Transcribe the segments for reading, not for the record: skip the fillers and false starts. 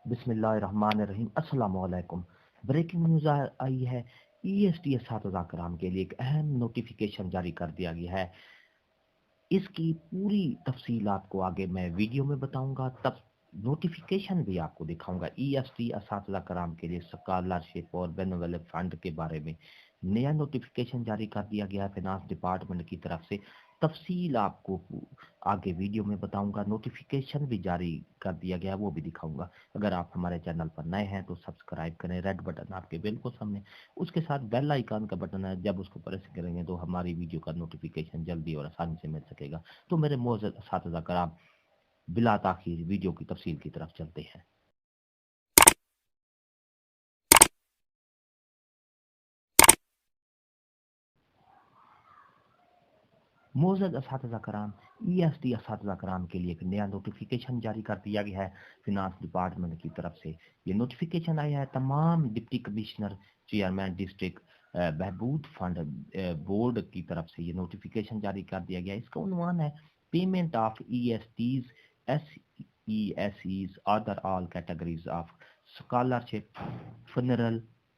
बिस्मिल्लाहिर्रहमानिर्रहीम। अस्सलाम वालेकुम। ब्रेकिंग न्यूज़ आई है। EST असातिज़ा कराम के लिए एक अहम नोटिफिकेशन जारी कर दिया गया है। इसकी पूरी तफसील आपको आगे मैं वीडियो में बताऊंगा, तब नोटिफिकेशन भी आपको दिखाऊंगा। EST असातिज़ा कराम के लिए स्कॉलरशिप और बेनिवल फंड के बारे में नया नोटिफिकेशन जारी कर दिया गया है फिनांस डिपार्टमेंट की तरफ से। तफसील आपको आगे वीडियो में बताऊंगा। नोटिफिकेशन भी जारी कर दिया गया है, वो भी दिखाऊंगा। अगर आप हमारे चैनल पर नए हैं तो सब्सक्राइब करें, रेड बटन आपके बिल्कुल सामने, उसके साथ बेल आइकन का बटन है, जब उसको प्रेस करेंगे तो हमारी वीडियो का नोटिफिकेशन जल्दी और आसानी से मिल सकेगा। तो मेरे मोअज़्ज़ज़ असातिज़ा कराम, बिला ताखीर वीडियो की तफसील की तरफ चलते हैं। मोअज़्ज़ज़ असातिज़ा कराम, EST असातिज़ा कराम के लिए एक नया नोटिफिकेशन जारी कर दिया गया है फिनांस डिपार्टमेंट की तरफ से। ये नोटिफिकेशन आया है तमाम डिप्टी कमिश्नर, चेयरमैन डिस्ट्रिक्ट बहबूद फंड बोर्ड की तरफ से। ये नोटिफिकेशन जारी कर दिया गया है। इसका उन्वान है payment of ESTs, SESEs, other all categories of scholarship, funeral,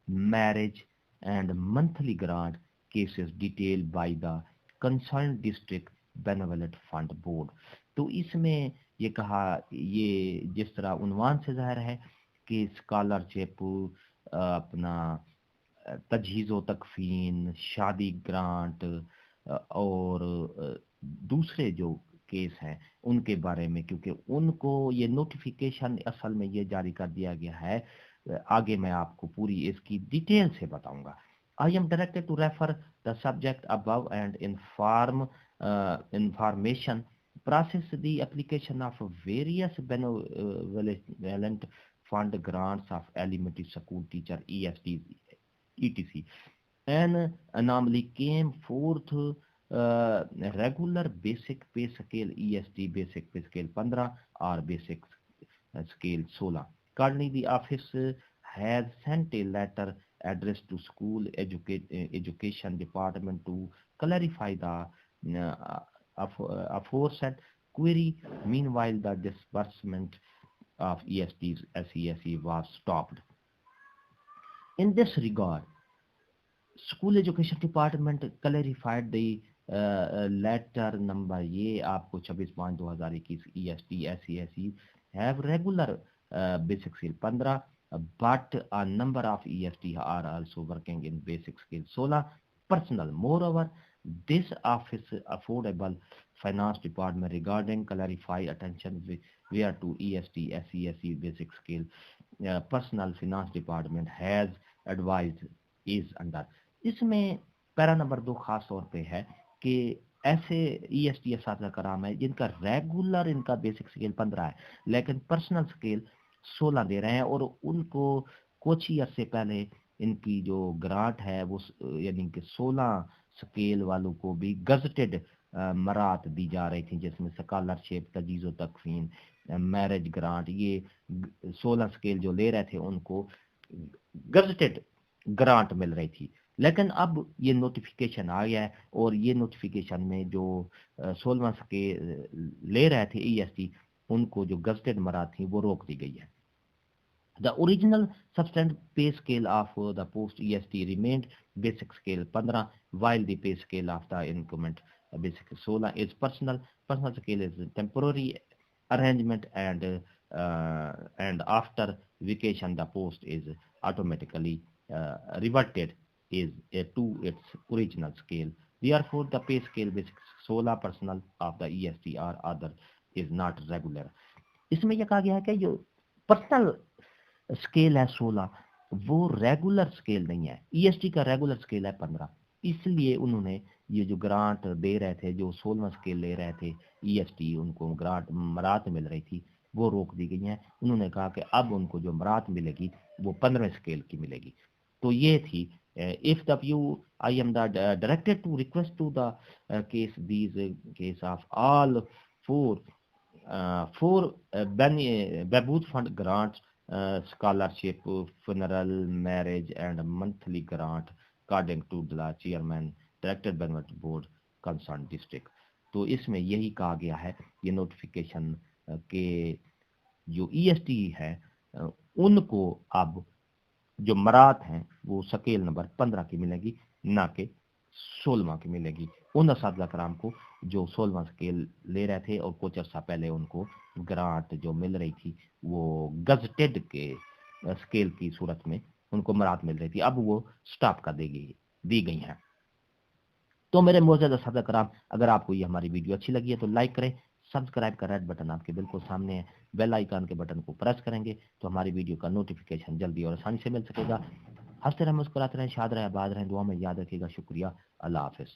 marriage and monthly grant cases detailed by the concerned district benevolent fund board। तो इसमें ये कहा, ये जिस तरह उन्वान से ज़ाहिर है कि स्कॉलरशिप, अपना तजहीज़ो तकफीन, शादी ग्रांट और दूसरे जो केस हैं उनके बारे में, क्योंकि उनको ये नोटिफिकेशन असल में ये जारी कर दिया गया है। आगे मैं आपको पूरी इसकी डिटेल से बताऊंगा। I am directed to refer the subject above and inform information process the application of various benevolent fund grants of elementary school teacher, ESTs, etc. An anomaly came forth. Regular basic pay scale EST basic pay scale 15 or basic scale 16. Currently, the office has sent a letter addressed to school education department to clarify the aforesaid query. Meanwhile, the disbursement of ESTs SESE was stopped. In this regard, school education department clarified the letter number, ये आपको 26/5/2021 EST SESE have regular basic scale 15 but a number of EST are also working in basic scale 16 personal. Moreover, this office affordable finance department regarding clarify attention where to EST SESE basic scale personal finance department has advised is under। इसमें para number 2 खास तौर पे है कि ऐसे EST असातिज़ा कराम है जिनका रेगुलर इनका बेसिक स्केल 15 है लेकिन पर्सनल स्केल 16 दे रहे हैं, और उनको कुछ ही अरसे पहले इनकी जो ग्रांट है वो यानी कि 16 स्केल वालों को भी गजटेड मरात दी जा रही थी, जिसमें स्कॉलरशिप, तजीज़ो तकफीन, मैरिज ग्रांट, ये 16 स्केल जो ले रहे थे उनको गजटेड ग्रांट मिल रही थी। लेकिन अब ये नोटिफिकेशन आ गया है और ये नोटिफिकेशन में जो 16 स्केल ले रहे थे EST, उनको जो गजटेड मरात थी वो रोक दी गई है। The original substantive pay scale of the post EST remained basic scale 15, while the pay scale of the incumbent basic 16 is personal. Personal scale is temporary arrangement, and after vacation the post is automatically reverted to its original scale. Therefore, the pay scale basic 16 personal of the EST or other is not regular. इसमें यह कहा गया है कि जो personal scale है 16 वो regular scale नहीं है। EST का रेगुलर स्केल है 15, इसलिए उन्होंने ये जो ग्रांट दे रहे थे, जो 16 स्केल ले रहे थे EST, उनको ग्रांट मरात मिल रही थी, वो रोक दी गई हैं। उन्होंने कहा कि अब उनको जो मरात मिलेगी वो 15 स्केल की मिलेगी। तो ये थी if the view I am the directed to request to the case these case of all four Behbood Fund grants, scholarship, funeral, marriage and monthly grant according to the chairman directed benefit board concerned district। तो इसमें यही कहा गया है, ये notification के जो EST है उनको अब जो मरात हैं वो स्केल नंबर 15 की मिलेगी, ना कि 16वां की मिलेगी। उन असातिज़ा कराम को जो 16वां स्केल ले रहे थे और कुछ अर्सा पहले उनको ग्रांट जो मिल रही थी वो गजटेड के स्केल की सूरत में उनको मरात मिल रही थी, अब वो स्टॉप कर दी गई हैं। तो मेरे मोअज़्ज़ज़ असातिज़ा कराम, अगर आपको ये हमारी वीडियो अच्छी लगी है तो लाइक करें, सब्सक्राइब का रेड बटन आपके बिल्कुल सामने है, बेल आइकन के बटन को प्रेस करेंगे तो हमारी वीडियो का नोटिफिकेशन जल्दी और आसानी से मिल सकेगा। हंसते रहें, मुस्कुराते रहें, शाद रहें, आबाद रहें, दुआ में याद रखिएगा। शुक्रिया, अल्लाह हाफ़िज़।